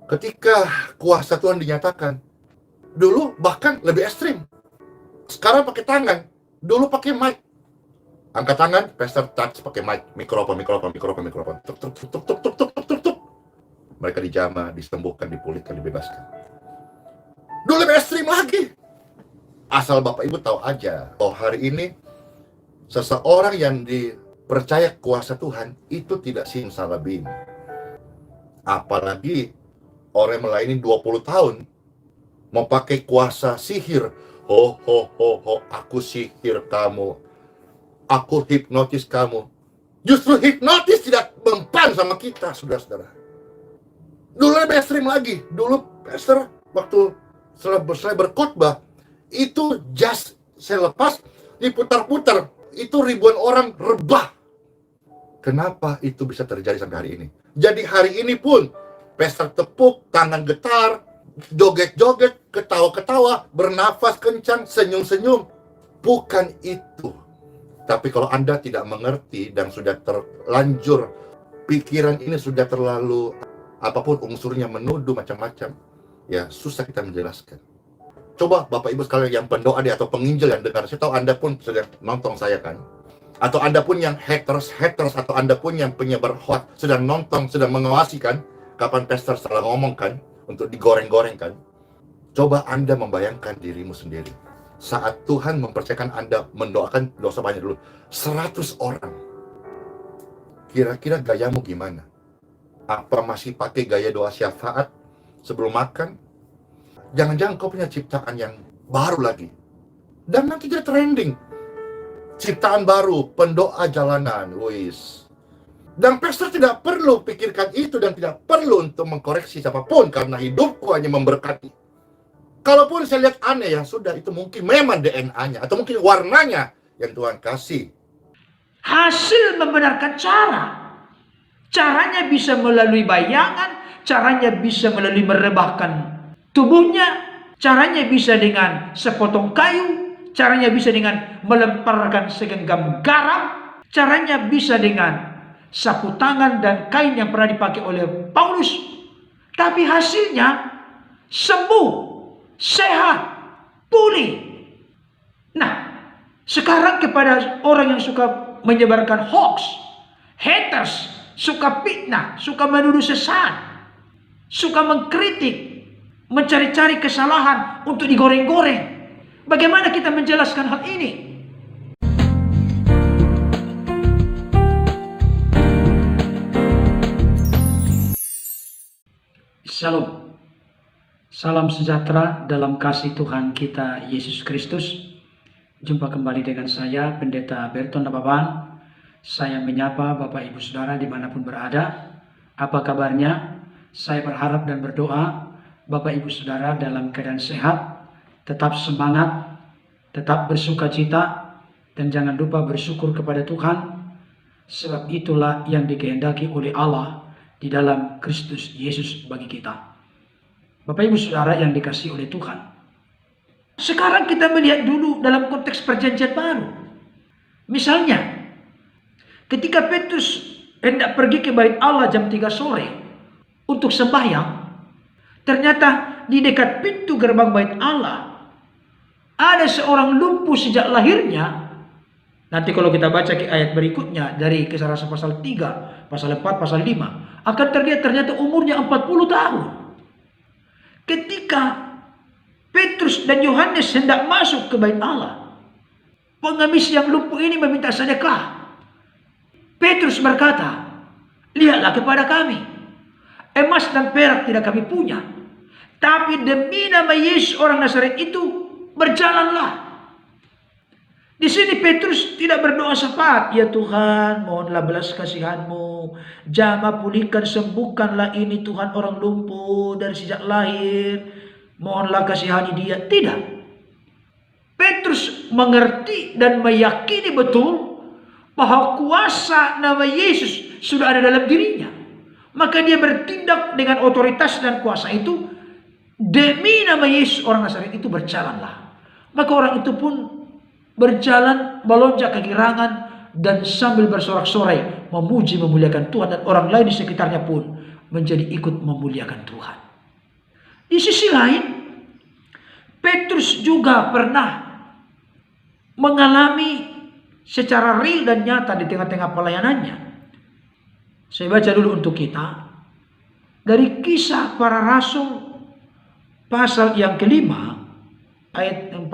ketika kuasa Tuhan dinyatakan, dulu bahkan lebih ekstrim. Sekarang pakai tangan, dulu pakai mic. Angkat tangan, pastor touch pakai mic, mikrofon. Tuk tuk tuk tuk tuk tuk tuk tuk tuk. Mereka dijamah, disembuhkan, dipulihkan, dibebaskan. Dulu lebih ekstrim lagi. Asal Bapak Ibu tahu aja, oh hari ini seseorang yang dipercaya kuasa Tuhan itu tidak simsalabim. Apalagi orang melayani 20 tahun mau pakai kuasa sihir. Ho, aku sihir kamu, aku hipnotis kamu. Justru hipnotis tidak mempan sama kita, saudara-saudara. Dulu lebih ekstrim lagi. Dulu pastor waktu selesai berkhotbah, itu just saya lepas, diputar-putar, itu ribuan orang rebah. Kenapa itu bisa terjadi sampai hari ini? Jadi hari ini pun pastor tepuk, tangan getar, joget-joget, ketawa-ketawa, bernafas kencang, senyum-senyum. Bukan itu. Tapi kalau Anda tidak mengerti dan sudah terlanjur, pikiran ini sudah terlalu, apapun unsurnya menuduh macam-macam, ya susah kita menjelaskan. Coba Bapak Ibu sekalian yang pendoa atau penginjil yang dengar, saya tahu Anda pun sedang nonton saya kan, atau Anda pun yang haters, atau Anda pun yang penyebar hoax sedang nonton, sedang mengawasi kan, kapan pastor salah ngomong kan, untuk digoreng-goreng kan. Coba Anda membayangkan dirimu sendiri saat Tuhan mempercayakan Anda mendoakan dosa banyak dulu 100 orang. Kira-kira gayamu gimana? Apa masih pakai gaya doa syafaat sebelum makan? Jangan-jangan kau punya ciptaan yang baru lagi. Dan nanti dia trending. Ciptaan baru, pendoa jalanan, wis. Dan pastor tidak perlu pikirkan itu dan tidak perlu untuk mengkoreksi siapapun karena hidupku hanya memberkati. Kalaupun saya lihat aneh, ya sudah, itu mungkin memang DNA-nya atau mungkin warnanya yang Tuhan kasih. Hasil membenarkan cara. Caranya bisa melalui bayangan, caranya bisa melalui merebahkan tubuhnya, caranya bisa dengan sepotong kayu, caranya bisa dengan melemparkan segenggam garam, caranya bisa dengan sapu tangan dan kain yang pernah dipakai oleh Paulus. Tapi hasilnya sembuh, sehat, pulih. Nah, sekarang kepada orang yang suka menyebarkan hoax, haters, suka fitnah, suka menuduh sesat, suka mengkritik, mencari-cari kesalahan untuk digoreng-goreng. Bagaimana kita menjelaskan hal ini? Shalom. Salam sejahtera dalam kasih Tuhan kita Yesus Kristus. Jumpa kembali dengan saya, Pendeta Berton Nababan. Saya menyapa Bapak Ibu Saudara dimanapun berada. Apa kabarnya? Saya berharap dan berdoa Bapak Ibu Saudara dalam keadaan sehat, tetap semangat, tetap bersuka cita, dan jangan lupa bersyukur kepada Tuhan, sebab itulah yang dikehendaki oleh Allah di dalam Kristus Yesus bagi kita. Bapak Ibu Saudara yang dikasihi oleh Tuhan, sekarang kita melihat dulu dalam konteks perjanjian baru. Misalnya, ketika Petrus hendak pergi ke bait Allah jam 3 sore untuk sembahyang, ternyata di dekat pintu gerbang bait Allah ada seorang lumpuh sejak lahirnya. Nanti kalau kita baca ke ayat berikutnya dari Kisah Rasul pasal 3, pasal 4, pasal 5, akan terlihat ternyata umurnya 40 tahun. Ketika Petrus dan Yohanes hendak masuk ke bait Allah, pengemis yang lumpuh ini meminta sedekah. Petrus berkata, "Lihatlah kepada kami. Emas dan perak tidak kami punya, tapi demi nama Yesus orang Nazaret itu, berjalanlah." Di sini Petrus tidak berdoa syafaat, "Ya Tuhan, mohonlah belas kasihan-Mu, jamah pulihkan, sembuhkanlah ini Tuhan orang lumpuh dari sejak lahir, mohonlah kasihani dia." Tidak. Petrus mengerti dan meyakini betul bahwa kuasa nama Yesus sudah ada dalam dirinya. Maka dia bertindak dengan otoritas dan kuasa itu. Demi nama Yesus orang Nazaret itu, berjalanlah. Maka orang itu pun berjalan melonjak kegirangan dan sambil bersorak-sorai memuji memuliakan Tuhan, dan orang lain di sekitarnya pun menjadi ikut memuliakan Tuhan. Di sisi lain, Petrus juga pernah mengalami secara real dan nyata di tengah-tengah pelayanannya. Saya baca dulu untuk kita dari Kisah Para Rasul pasal yang kelima ayat 14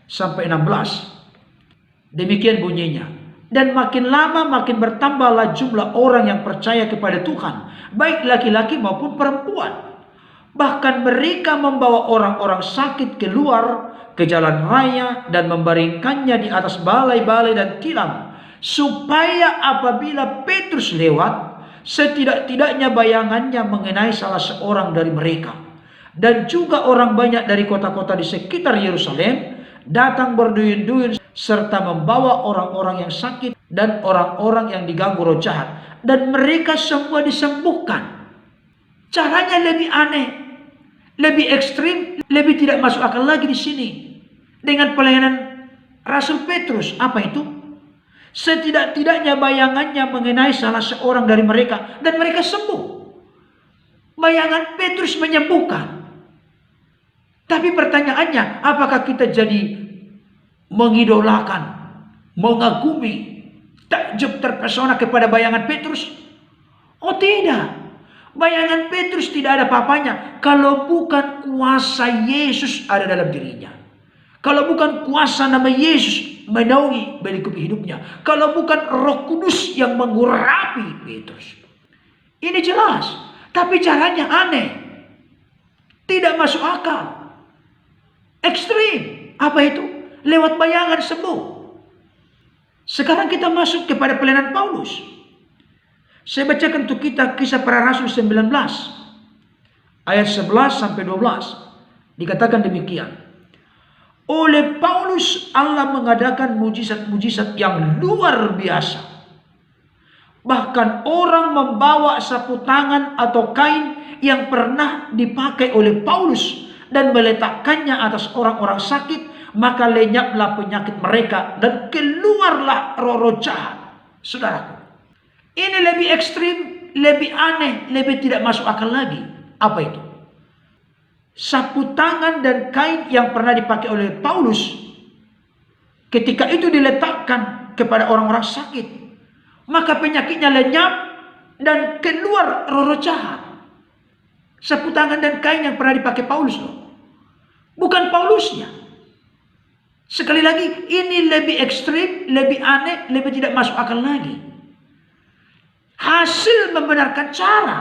sampai 16. Demikian bunyinya. Dan makin lama makin bertambahlah jumlah orang yang percaya kepada Tuhan, baik laki-laki maupun perempuan. Bahkan mereka membawa orang-orang sakit keluar ke jalan raya dan membaringkannya di atas balai-balai dan tilam, supaya apabila Petrus lewat, setidak-tidaknya bayangannya mengenai salah seorang dari mereka. Dan juga orang banyak dari kota-kota di sekitar Yerusalem datang berduyun-duyun serta membawa orang-orang yang sakit dan orang-orang yang diganggu roh jahat, dan mereka semua disembuhkan. Caranya lebih aneh, lebih ekstrim, lebih tidak masuk akal lagi di sini dengan pelayanan Rasul Petrus. Apa itu? Setidak-tidaknya bayangannya mengenai salah seorang dari mereka dan mereka sembuh. Bayangan Petrus menyembuhkan. Tapi pertanyaannya, apakah kita jadi mengidolakan, mengagumi, takjub terpesona kepada bayangan Petrus? Oh tidak. Bayangan Petrus tidak ada apa-apanya kalau bukan kuasa Yesus ada dalam dirinya. Kalau bukan kuasa nama Yesus menaungi melingkupi hidupnya. Kalau bukan Roh Kudus yang mengurapi Petrus. Ini jelas. Tapi caranya aneh. Tidak masuk akal. Ekstrim. Apa itu? Lewat bayangan sembuh. Sekarang kita masuk kepada pelayanan Paulus. Saya bacakan untuk kita Kisah Para Rasul 19 ayat 11 sampai 12. Dikatakan demikian. Oleh Paulus Allah mengadakan mujizat-mujizat yang luar biasa. Bahkan orang membawa sapu tangan atau kain yang pernah dipakai oleh Paulus dan meletakkannya atas orang-orang sakit, maka lenyaplah penyakit mereka dan keluarlah roh-roh jahat. Saudaraku, ini lebih ekstrim, lebih aneh, lebih tidak masuk akal lagi. Apa itu? Sapu tangan dan kain yang pernah dipakai oleh Paulus, ketika itu diletakkan kepada orang-orang sakit, maka penyakitnya lenyap dan keluar roh-roh jahat. Sapu tangan dan kain yang pernah dipakai Paulus loh. Bukan Paulusnya. Sekali lagi, ini lebih ekstrim, lebih aneh, lebih tidak masuk akal lagi. Hasil membenarkan cara.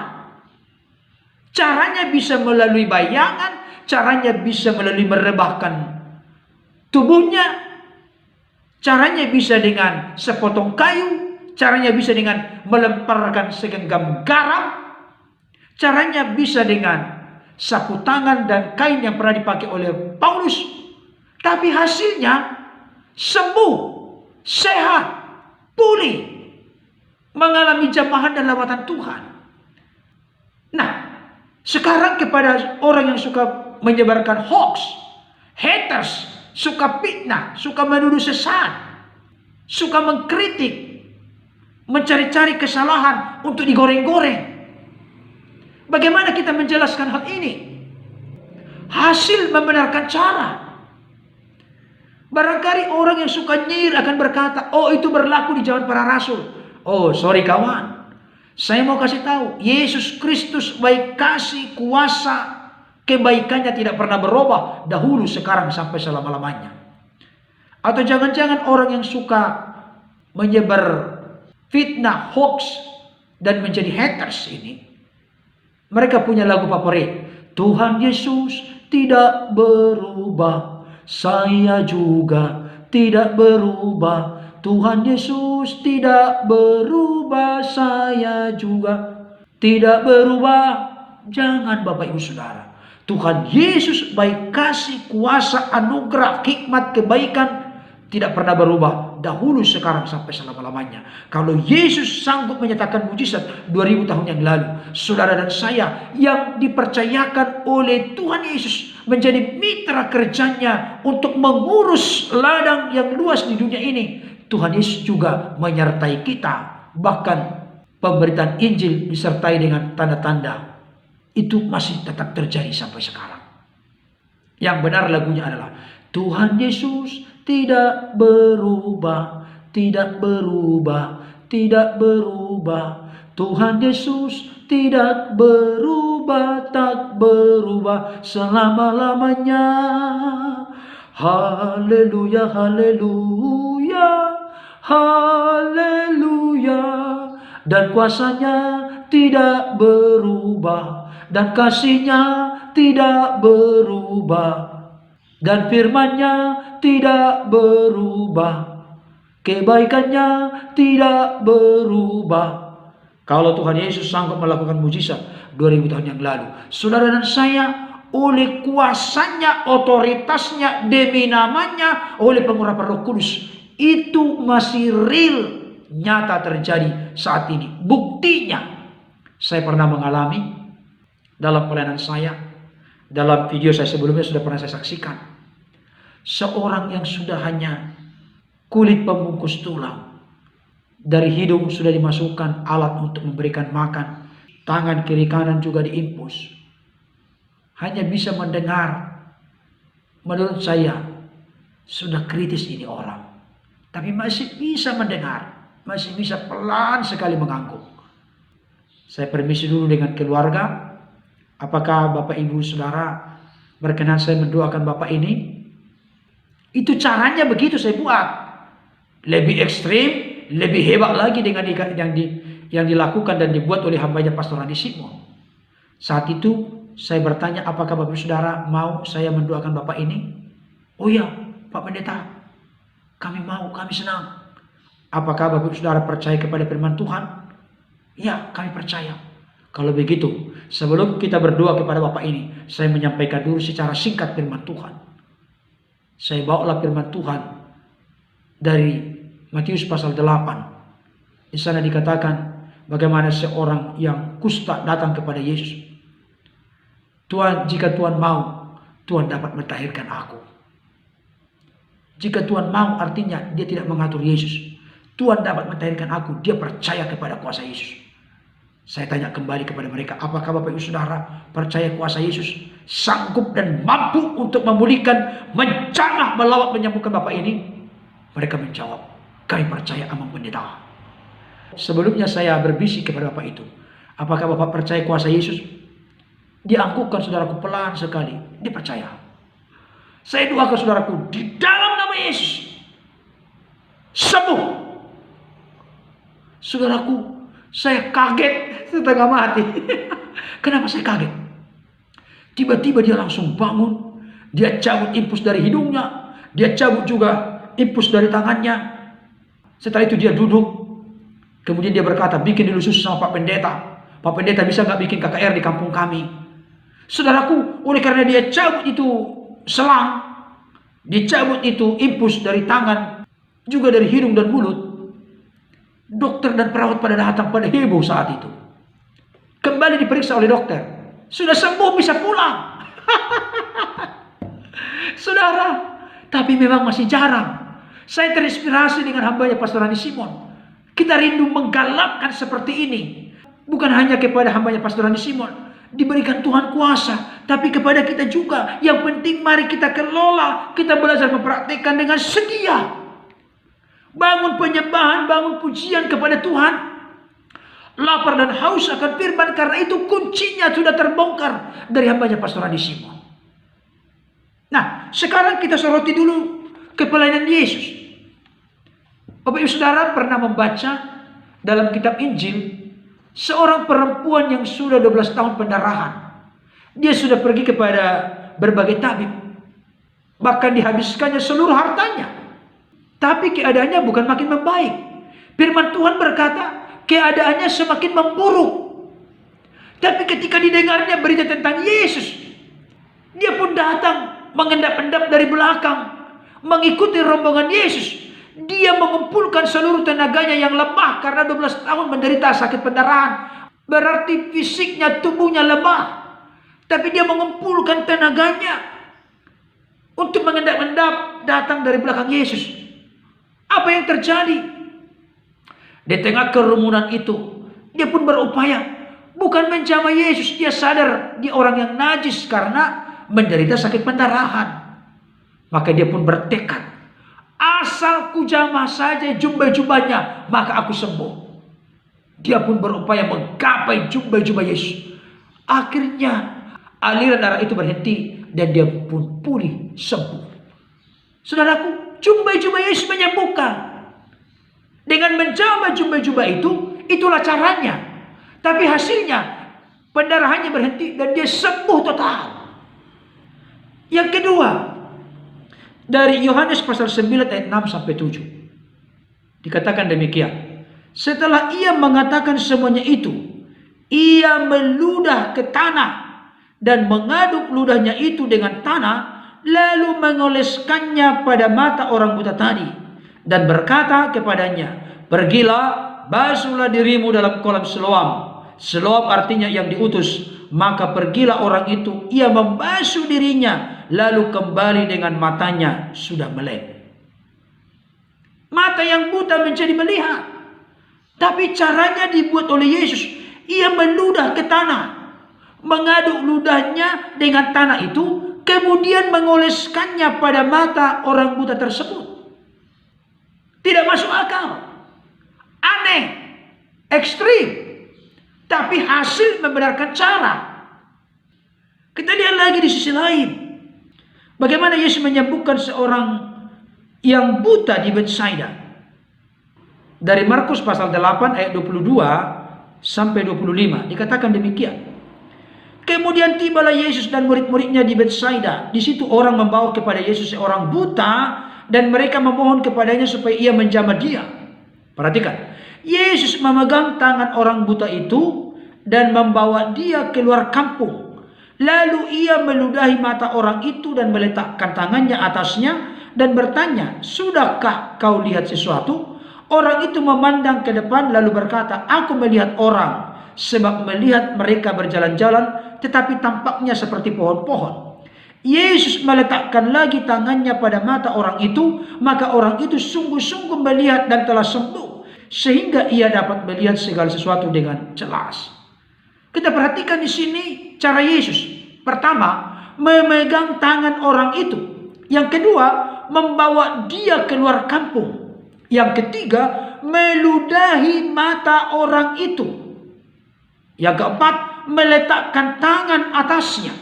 Caranya bisa melalui bayangan, caranya bisa melalui merebahkan tubuhnya, caranya bisa dengan sepotong kayu, caranya bisa dengan melemparkan segenggam garam, caranya bisa dengan sapu tangan dan kain yang pernah dipakai oleh Paulus. Tapi hasilnya sembuh, sehat, pulih, mengalami jamahan dan lawatan Tuhan. Nah, sekarang kepada orang yang suka menyebarkan hoax, haters, suka fitnah, suka menuduh sesat, suka mengkritik, mencari-cari kesalahan untuk digoreng-goreng. Bagaimana kita menjelaskan hal ini? Hasil membenarkan cara. Barangkali orang yang suka nyir akan berkata, oh itu berlaku di zaman para rasul. Oh sorry kawan, saya mau kasih tahu, Yesus Kristus baik kasih kuasa kebaikannya tidak pernah berubah dahulu, sekarang, sampai selama-lamanya. Atau jangan-jangan orang yang suka menyebar fitnah, hoax, dan menjadi haters ini, mereka punya lagu favorit. Tuhan Yesus tidak berubah, saya juga tidak berubah. Tuhan Yesus tidak berubah, saya juga tidak berubah. Jangan Bapak Ibu Saudara. Tuhan Yesus baik kasih, kuasa, anugerah, hikmat, kebaikan tidak pernah berubah dahulu, sekarang, sampai selama-lamanya. Kalau Yesus sanggup menyatakan mujizat 2000 tahun yang lalu, saudara dan saya yang dipercayakan oleh Tuhan Yesus menjadi mitra kerjanya untuk mengurus ladang yang luas di dunia ini, Tuhan Yesus juga menyertai kita. Bahkan pemberitaan Injil disertai dengan tanda-tanda Itu masih tetap terjadi sampai sekarang. Yang benar lagunya adalah Tuhan Yesus tidak berubah, tidak berubah, tidak berubah. Tuhan Yesus tidak berubah, tak berubah selama-lamanya. Haleluya, haleluya, haleluya. Dan kuasanya tidak berubah, dan kasihnya tidak berubah, dan firman-Nya tidak berubah, kebaikannya tidak berubah. Kalau Tuhan Yesus sanggup melakukan mujizat 2000 tahun yang lalu, saudara dan saya, oleh kuasanya, otoritasnya, demi namanya, oleh pengurapan Roh Kudus, itu masih real, nyata terjadi saat ini. Buktinya, saya pernah mengalami dalam pelayanan saya, dalam video saya sebelumnya sudah pernah saya saksikan, seorang yang sudah hanya kulit pembungkus tulang, dari hidung sudah dimasukkan alat untuk memberikan makan, tangan kiri kanan juga diimpus, hanya bisa mendengar. Menurut saya sudah kritis ini orang, tapi masih bisa mendengar, masih bisa pelan sekali mengangguk. Saya permisi dulu dengan keluarga. Apakah Bapak Ibu Saudara berkenan saya mendoakan Bapak ini? Itu caranya begitu saya buat. Lebih ekstrim, lebih hebat lagi dengan yang dilakukan dan dibuat oleh hambanya Pastor Randi Simon. Saat itu saya bertanya, apakah Bapak Ibu Saudara mau saya mendoakan Bapak ini? Oh ya, Pak Pendeta, kami mau, kami senang. Apakah Bapak Ibu Saudara percaya kepada firman Tuhan? Ya, kami percaya. Kalau begitu, sebelum kita berdoa kepada Bapak ini, saya menyampaikan dulu secara singkat firman Tuhan. Saya bawalah firman Tuhan dari Matius pasal 8. Di sana dikatakan bagaimana seorang yang kusta datang kepada Yesus. Tuhan, jika Tuhan mau, Tuhan dapat mentahirkan aku. Jika Tuhan mau artinya dia tidak mengatur Yesus. Tuhan dapat mentahirkan aku, dia percaya kepada kuasa Yesus. Saya tanya kembali kepada mereka, apakah Bapak Ibu Saudara percaya kuasa Yesus sanggup dan mampu untuk memulihkan, menjamah, melawat, menyembuhkan Bapak ini? Mereka menjawab, kami percaya Amang Pendeta. Sebelumnya saya berbisik kepada Bapak itu, apakah Bapak percaya kuasa Yesus? Dia anggukkan saudaraku pelan sekali, dia percaya. Saya doakan saudaraku, di dalam nama Yesus, sembuh. Saudaraku, saya kaget setengah mati. Kenapa saya kaget? Tiba-tiba dia langsung bangun. Dia cabut infus dari hidungnya. Dia cabut juga infus dari tangannya. Setelah itu dia duduk. Kemudian dia berkata, bikin dulu susu sama Pak Pendeta. Pak Pendeta bisa gak bikin KKR di kampung kami? Saudaraku, oleh karena dia cabut itu selang, dia cabut itu infus dari tangan, juga dari hidung dan mulut, dokter dan perawat pada datang, pada heboh saat itu. Kembali diperiksa oleh dokter, sudah sembuh, bisa pulang. Saudara, tapi memang masih jarang. Saya terinspirasi dengan hambanya Pastor Randi Simon. Kita rindu menggalakkan seperti ini. Bukan hanya kepada hambanya Pastor Randi Simon, diberikan Tuhan kuasa, tapi kepada kita juga. Yang penting mari kita kelola, kita belajar mempraktikkan dengan setia. Bangun penyembahan, bangun pujian kepada Tuhan. Lapar dan haus akan firman, karena itu kuncinya sudah terbongkar dari hambanya Pastor Randi Simon. Nah, sekarang kita soroti dulu ke pelayanan Yesus. Bapak Ibu Saudara pernah membaca dalam kitab Injil seorang perempuan yang sudah 12 tahun pendarahan. Dia sudah pergi kepada berbagai tabib, bahkan dihabiskannya seluruh hartanya. Tapi keadaannya bukan makin membaik. Firman Tuhan berkata, keadaannya semakin memburuk. Tapi ketika didengarnya berita tentang Yesus, dia pun datang mengendap-endap dari belakang, mengikuti rombongan Yesus. Dia mengumpulkan seluruh tenaganya yang lemah karena 12 tahun menderita sakit pendarahan. Berarti fisiknya, tubuhnya lemah. Tapi dia mengumpulkan tenaganya untuk mengendap-endap datang dari belakang Yesus. Apa yang terjadi? Di tengah kerumunan itu, dia pun berupaya Bukan menjamah Yesus, dia sadar dia orang yang najis karena menderita sakit pendarahan. Maka dia pun bertekad, asal ku jamah saja jubah-jubahnya, maka aku sembuh. Dia pun berupaya menggapai jubah-jubah Yesus. Akhirnya aliran darah itu berhenti dan dia pun pulih sembuh. Saudaraku, jubah-jubah Yesus menyembuhkan. Dengan menjamah jubah-jubah itu, itulah caranya. Tapi hasilnya pendarahannya berhenti dan dia sembuh total. Yang kedua, dari Yohanes pasal 9 ayat 6 sampai 7. Dikatakan demikian. Setelah ia mengatakan semuanya itu, ia meludah ke tanah dan mengaduk ludahnya itu dengan tanah, lalu mengoleskannya pada mata orang buta tadi dan berkata kepadanya, pergilah, basuhlah dirimu dalam kolam Siloam. Siloam artinya yang diutus. Maka pergilah orang itu, ia membasuh dirinya, lalu kembali dengan matanya sudah melek. Mata yang buta menjadi melihat. Tapi caranya dibuat oleh Yesus. Ia meludah ke tanah, mengaduk ludahnya dengan tanah itu, kemudian mengoleskannya pada mata orang buta tersebut. Tidak masuk akal, aneh, ekstrim. Tapi hasil membenarkan cara. Kita lihat lagi di sisi lain, bagaimana Yesus menyembuhkan seorang yang buta di Betsaida. Dari Markus pasal 8 ayat 22 sampai 25 dikatakan demikian. Kemudian tibalah Yesus dan murid-muridnya di Betsaida. Di situ orang membawa kepada Yesus seorang buta dan mereka memohon kepadanya supaya ia menjamah dia. Perhatikan. Yesus memegang tangan orang buta itu dan membawa dia keluar kampung. Lalu ia meludahi mata orang itu dan meletakkan tangannya atasnya dan bertanya, sudahkah kau lihat sesuatu? Orang itu memandang ke depan lalu berkata, aku melihat orang, sebab melihat mereka berjalan-jalan tetapi tampaknya seperti pohon-pohon. Yesus meletakkan lagi tangannya pada mata orang itu, maka orang itu sungguh-sungguh melihat dan telah sembuh, sehingga ia dapat melihat segala sesuatu dengan jelas. Kita perhatikan di sini cara Yesus. Pertama, memegang tangan orang itu. Yang kedua, membawa dia keluar kampung. Yang ketiga, meludahi mata orang itu. Yang keempat, meletakkan tangan atasnya.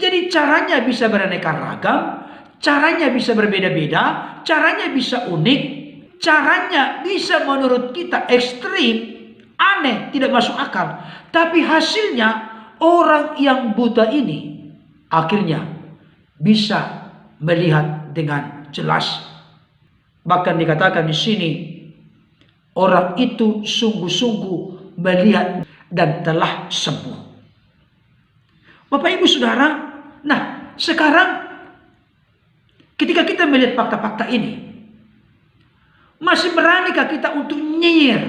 Jadi caranya bisa beraneka ragam, caranya bisa berbeda-beda, caranya bisa unik, caranya bisa menurut kita ekstrim, aneh, tidak masuk akal. Tapi hasilnya orang yang buta ini akhirnya bisa melihat dengan jelas. Bahkan dikatakan di sini, orang itu sungguh-sungguh melihat dan telah sembuh. Bapak Ibu Saudara, nah sekarang ketika kita melihat fakta-fakta ini, masih beranikah kita untuk nyinyir,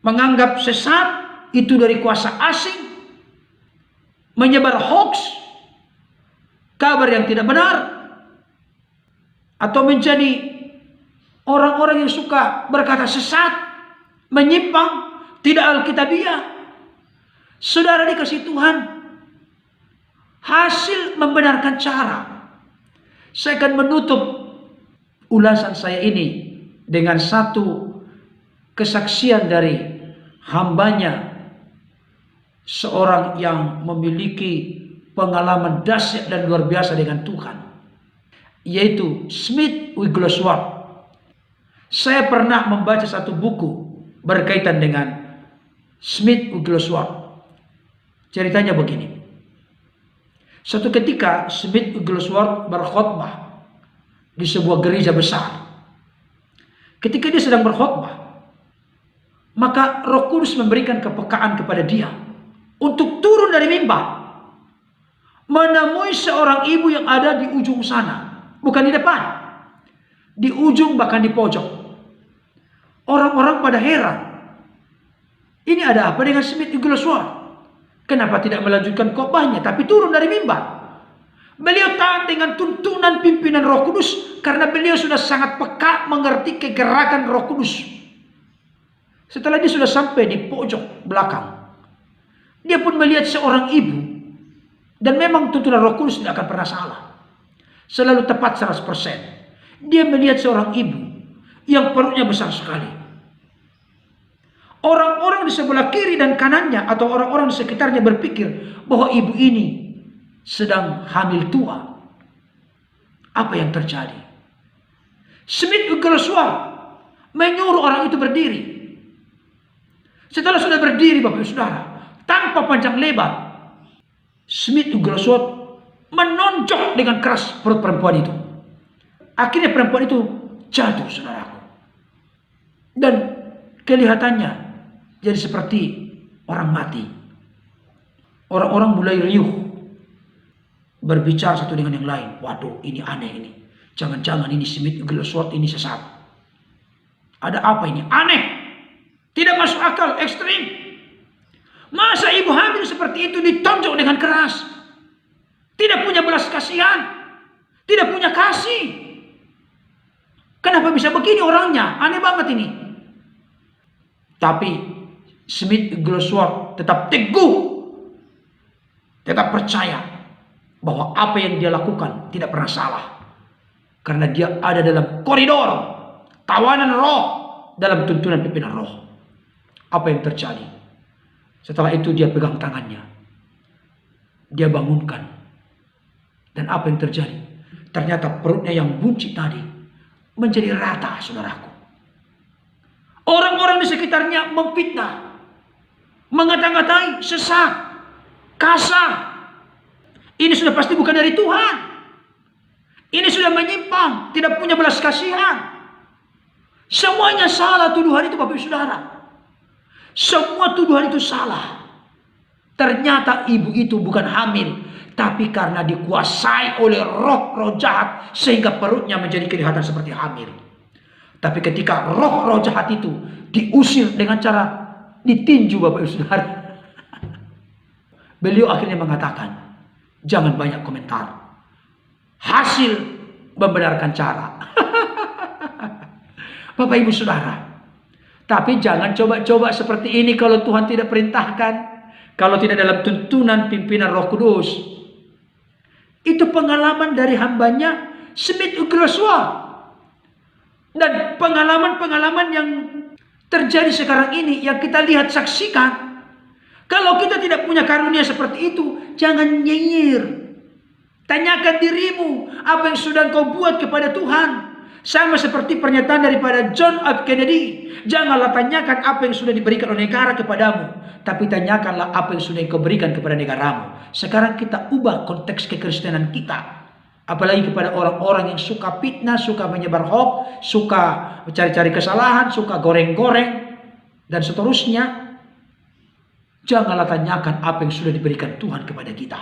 menganggap sesat itu dari kuasa asing, menyebar hoax, kabar yang tidak benar, atau menjadi orang-orang yang suka berkata sesat, menyimpang, tidak alkitabiah? Saudara dikasih Tuhan, hasil membenarkan cara. Saya akan menutup ulasan saya ini dengan satu kesaksian dari hambanya, seorang yang memiliki pengalaman dahsyat dan luar biasa dengan Tuhan, yaitu Smith Wigglesworth. Saya pernah membaca satu buku berkaitan dengan Smith Wigglesworth. Ceritanya begini. Suatu ketika Smith Wigglesworth berkhotbah di sebuah gereja besar. Ketika dia sedang berkhotbah, maka Roh Kudus memberikan kepekaan kepada dia untuk turun dari mimbar, menemui seorang ibu yang ada di ujung sana, bukan di depan, di ujung bahkan di pojok. Orang-orang pada heran, ini ada apa dengan Smith Wigglesworth? Kenapa tidak melanjutkan khotbahnya tapi turun dari mimbar? Beliau taat dengan tuntunan pimpinan Roh Kudus karena beliau sudah sangat peka mengerti kegerakan Roh Kudus. Setelah dia sudah sampai di pojok belakang, dia pun melihat seorang ibu. Dan memang tuntunan Roh Kudus tidak akan pernah salah. Selalu tepat 100%. Dia melihat seorang ibu yang perutnya besar sekali. Orang-orang di sebelah kiri dan kanannya atau orang-orang di sekitarnya berpikir bahwa ibu ini sedang hamil tua. Apa yang terjadi? Smith Wigglesworth menyuruh orang itu berdiri. Setelah sudah berdiri, Bapak Ibu Saudara, tanpa panjang lebar, Smith Wigglesworth menonjok dengan keras perut perempuan itu. Akhirnya perempuan itu jatuh, saudaraku. Dan kelihatannya jadi seperti orang mati. Orang-orang mulai riuh, berbicara satu dengan yang lain. Waduh, ini aneh ini. Jangan-jangan ini Smith Wigglesworth ini sesat. Ada apa ini? Aneh. Tidak masuk akal, ekstrim. Masa ibu hamil seperti itu ditonjok dengan keras? Tidak punya belas kasihan. Tidak punya kasih. Kenapa bisa begini orangnya? Aneh banget ini. Tapi Smith Wigglesworth tetap teguh. Tetap percaya bahwa apa yang dia lakukan tidak pernah salah. Karena dia ada dalam koridor tawanan roh, dalam tuntunan pimpinan roh. Apa yang terjadi? Setelah itu dia pegang tangannya. Dia bangunkan. Dan apa yang terjadi? Ternyata perutnya yang buncit tadi menjadi rata, saudaraku. Orang-orang di sekitarnya memfitnah, mengata-ngatai, sesat, kasar. Ini sudah pasti bukan dari Tuhan. Ini sudah menyimpang, tidak punya belas kasihan. Semuanya salah tuduhan itu, Bapak Ibu Saudara. Semua tuduhan itu salah. Ternyata ibu itu bukan hamil, tapi karena dikuasai oleh roh-roh jahat sehingga perutnya menjadi kelihatan seperti hamil. Tapi ketika roh-roh jahat itu diusir dengan cara ditinju, Bapak Ibu Saudara, beliau akhirnya mengatakan, jangan banyak komentar. Hasil membenarkan cara. Bapak Ibu Saudara, tapi jangan coba-coba seperti ini kalau Tuhan tidak perintahkan. Kalau tidak dalam tuntunan pimpinan Roh Kudus. Itu pengalaman dari hambanya Smith Wigglesworth. Dan pengalaman-pengalaman yang terjadi sekarang ini yang kita lihat, saksikan. Kalau kita tidak punya karunia seperti itu, jangan nyinyir. Tanyakan dirimu, apa yang sudah kau buat kepada Tuhan. Sama seperti pernyataan daripada John F. Kennedy. Janganlah tanyakan apa yang sudah diberikan oleh negara kepadamu, tapi tanyakanlah apa yang sudah kau berikan kepada negaramu. Sekarang kita ubah konteks kekristenan kita. Apalagi kepada orang-orang yang suka fitnah, suka menyebar hoax, suka mencari-cari kesalahan, suka goreng-goreng, dan seterusnya. Janganlah tanyakan apa yang sudah diberikan Tuhan kepada kita,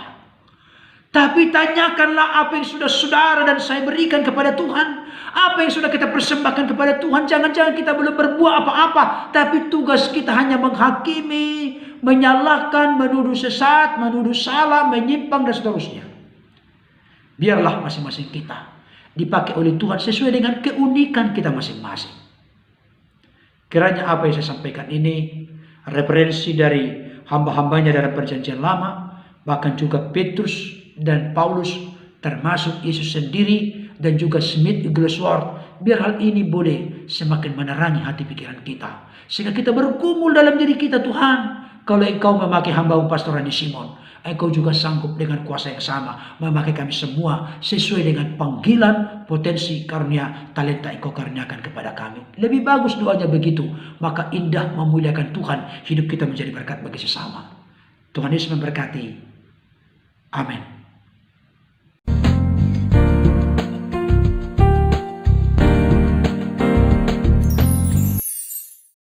tapi tanyakanlah apa yang sudah saudara dan saya berikan kepada Tuhan. Apa yang sudah kita persembahkan kepada Tuhan. Jangan-jangan kita belum berbuat apa-apa, tapi tugas kita hanya menghakimi, menyalahkan, menuduh sesat, menuduh salah, menyimpang, dan seterusnya. Biarlah masing-masing kita dipakai oleh Tuhan sesuai dengan keunikan kita masing-masing. Kiranya apa yang saya sampaikan ini referensi dari hamba-hambanya dalam perjanjian lama, bahkan juga Petrus dan Paulus, termasuk Yesus sendiri dan juga Smith Wigglesworth. Biar hal ini boleh semakin menerangi hati pikiran kita, sehingga kita bergumul dalam diri kita. Tuhan, kalau Engkau memakai hamba-Mu Pastor Rani Simon, Engkau juga sanggup dengan kuasa yang sama memakai kami semua sesuai dengan panggilan, potensi, karunia, talenta Engkau karuniakan kepada kami. Lebih bagus doanya begitu, maka indah memuliakan Tuhan, hidup kita menjadi berkat bagi sesama. Tuhan Yesus memberkati. Amin.